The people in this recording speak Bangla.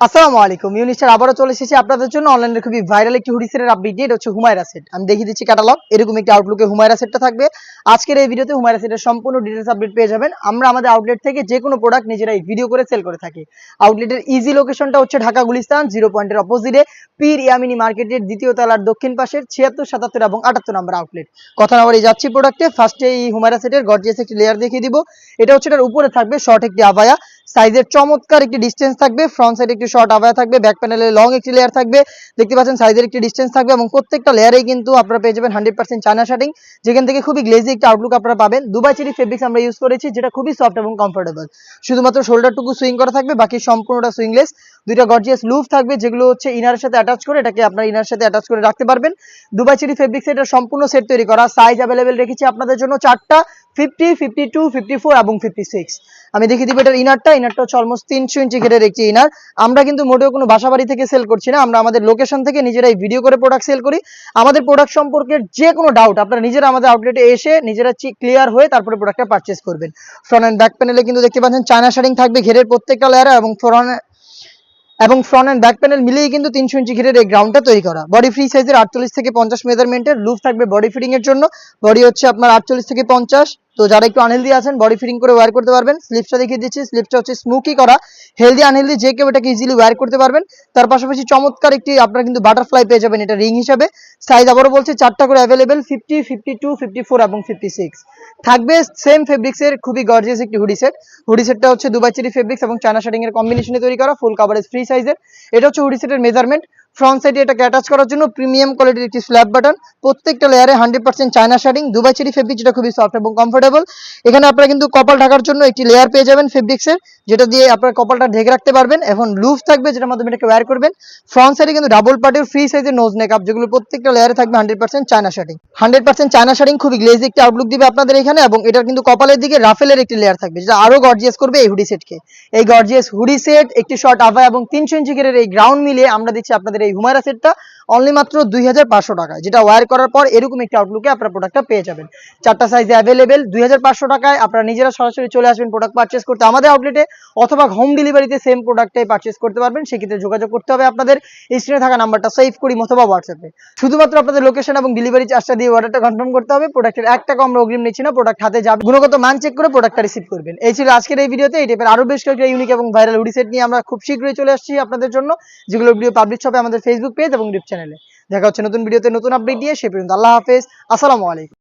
আসসালামু আলাইকুম ইউনিস্টার আবারও চলে এসেছি আপনাদের জন্য অনলাইনে খুবই ভাইরাল একটি হুডি সেটের আপডেট নিয়ে। এটা হচ্ছে হুমায়রা সেট। আমি দেখিয়ে দিচ্ছি ক্যাটালগ, এরকম একটি আউটলুকে হুমায়রা সেটটা থাকবে। আজকের এই ভিডিওতে হুমায়রা সেটের সম্পূর্ণ ডিটেইলস আপডেট পেয়ে যাবেন। আমরা আমাদের আউটলেট থেকে যে কোনো প্রোডাক্ট নিজেরাই ভিডিও করে সেল করে থাকি। আউটলেটের ইজি লোকেশনটা হচ্ছে ঢাকা গুলিস্তান 0 পয়েন্টের অপোজিটে পীর ইয়ামিনী মার্কেটের দ্বিতীয় তলার দক্ষিণ পাশের 76, 77 এবং 78 নম্বর আউটলেট। কথা না বাড়িয়ে যাচ্ছি প্রোডাক্টে। ফার্স্টে এই হুমায়রা সেটের গর্জিয়াস একটি লেয়ার দেখিয়ে দিব। এটা হচ্ছে এটার উপরে থাকবে শর্ট একটি আবায়া, সাইজের চমৎকার একটি ডিসটেন্স থাকবে, ফ্রন্ট সাইডে একটি শর্ট আবায়া থাকবে, ব্যাক প্যানেলে লং একটি লেয়ার থাকবে, দেখতে পাচ্ছেন সাইজের একটি ডিসটেন্স থাকবে এবং প্রত্যেকটা লেয়ারেই কিন্তু আপনারা পেয়ে যাবেন 100% চায়না শার্টিং, যেখান থেকে খুবই গ্লেজি একটা আউটলুক আপনারা পাবেন। দুবাই চেরি ফেব্রিক্স আমরা ইউজ করেছি, যেটা খুবই সফট এবং কমফোর্টেবল। শুধুমাত্র শোল্ডারটুকু সুইং করা থাকবে, বাকি সম্পূর্ণটা সুইংলেস। দুইটা গর্জিয়াস লুফ থাকবে, যেগুলো হচ্ছে ইনারের সাথে অ্যাটাচ করে এটাকে আপনার ইনারের সাথে অ্যাটাচ করে রাখতে পারবেন। দুবাই চেরি ফেব্রিক্স এর সম্পূর্ণ সেট তৈরি করা। সাইজ অ্যাভেলেবেল রেখেছি আপনাদের জন্য চারটা, 50, 52, 54 এবং 56। আমি দেখিয়ে দিব এটার ইনারটা হচ্ছে অলমোস্ট 300 ইঞ্চি ঘেরের একটি ইনার। আমরা কিন্তু মোটেও কোনো বাসাবাড়ি থেকে সেল করছি না, আমরা আমাদের লোকেশন থেকে নিজেরাই ভিডিও করে প্রোডাক্ট সেল করি। আমাদের প্রোডাক্ট সম্পর্কে যে কোনো ডাউট আপনারা নিজেরা আমাদের আউটলেটে এসে নিজেরা ক্লিয়ার হয়ে তারপরে প্রোডাক্টটা পারচেস করবেন। ফ্রন্ট এন্ড ব্যাক প্যানেলে কিন্তু দেখতে পাচ্ছেন চায়না শার্টিং থাকবে ঘেরের প্রত্যেকটা লেয়ারে, এবং ফ্রন্ট এন্ড ব্যাক প্যানেল মিলিয়ে কিন্তু 300 ইঞ্চি ঘিরের এই গ্রাউন্ডটা তৈরি করা। বডি ফ্রি সাইজের 48 থেকে 50 মেজারমেন্টের লুপ থাকবে বডি ফিটিং এর জন্য। বডি হচ্ছে আপনার 48 থেকে 50। তো যারা একটু আনহেলদি আছেন বডি ফিটিং করে ওয়্যার করতে পারবেন। স্লিপসটা দেখিয়ে দিচ্ছি, স্লিপসটা হচ্ছে স্মোকি করা। হেলদি আনহেলদি যে কেউ এটাকে ইজিলি ওয়্যার করতে পারবেন। তার পাশাপাশি চমৎকার একটি আপনারা কিন্তু বাটারফ্লাই পেয়ে যাবেন এটা রিং হিসাবে। সাইজ আবারও বলছি চারটা করে অ্যাভেলেবেল, 50, 52, 54 এবং 56 থাকবে। সেম ফেব্রিক্সের খুবই গর্জিয়াস একটি হুডি সেট। হুডি সেটটা হচ্ছে দুবাই চেরি ফেব্রিক্স এবং চায়না শার্টিং এর কম্বিনেশনে তৈরি করা, ফুল কভারেজ ফ্রি সাইজের। এটা হচ্ছে হুডি সেটের মেজারমেন্ট। ফ্রন্ট সাইডে এটাকে অ্যাটাচ করার জন্য প্রিমিয়াম কোয়ালিটির একটি স্ল্যাব বাটন। প্রত্যেকটা লেয়ারে 100% চায়না শার্টিং, দুবাই চেরি ফেব্রিক, যেটা খুবই সফট এবং কমফোর্টেবল। এখানে আপনারা কিন্তু কপাল ঢাকার জন্য একটি লেয়ার পেয়ে যাবেন ফেব্রিক্সের, যেটা দিয়ে আপনারা কপালটা ঢেকে রাখতে পারবেন। এখন লুফ থাকবে যেটার মাধ্যমে এটাকে ওয়্যার করবেন। ফ্রন্ট সাইডে কিন্তু ডাবল পার্টের ফ্রি সাইজের নোজ নেকআপ, যেগুলো প্রত্যেকটা লেয়ারে থাকবে 100% চায়না শার্টিং। 100% চায়না শার্টিং খুবই গ্লেজি একটি আউটলুক দিবে আপনাদের এখানে। এবং এটার কিন্তু কপালের দিকে রাফেলের একটি লেয়ার থাকবে, যেটা আরো গর্জিয়াস করবে এই হুডি সেটকে। এই গর্জিয়াস হুডি সেট, একটি শর্ট আভা এবং 300 ইঞ্চি ঘেরের এই গ্রাউন্ড মিলিয়ে আমরা দিচ্ছি আপনাদের এই হুমায়রা সেটটা অনলি মাত্র 2500 টাকায়, যেটা ওয়্যার করার পর এরকম একটি আউটলুকে আপনারা প্রোডাক্টটা পেয়ে যাবেন। চারটা সাইজে অ্যাভেলেবেল, 2500 টাকায় আপনারা নিজেরা সরাসরি চলে আসবেন প্রোডাক্ট পারচেস করতে আমাদের আউটলেটে, অথবা হোম ডেলিভারিতে সেম প্রোডাক্টটাই পারচেস করতে পারবেন। সেক্ষেত্রে যোগাযোগ করতে হবে আপনাদের স্ক্রিনে থাকা নাম্বারটা সেভ করি অথবা হোয়াটসঅ্যাপে। শুধুমাত্র আপনাদের লোকেশন এবং ডেলিভারি চার্জটা দিয়ে অর্ডারটা কনফার্ম করতে হবে। প্রোডাক্টের 1 টাকা আমরা অগ্রিম নিচ্ছি না, প্রোডাক্ট হাতে যাবে, গুণগত মান চেক করে প্রোডাক্টটা রিসিভ করবেন। এই ছিল আজকের এই ভিডিওতে। এই টাইপের আরো বেশ কয়েকটা ইউনিক এবং ভাইরাল হুডি সেট নিয়ে আমরা খুব শীঘ্রই চলে আসছি আপনাদের জন্য, যেগুলো ভিডিও পাবলিশ হবে আমাদের ফেসবুক পেজ এবং ইউটিউব চ্যানেলে। দেখা হচ্ছে নতুন ভিডিওতে নতুন আপডেট দিয়ে। সে পর্যন্ত আল্লাহ হাফেজ, আসসালামু আলাইকুম।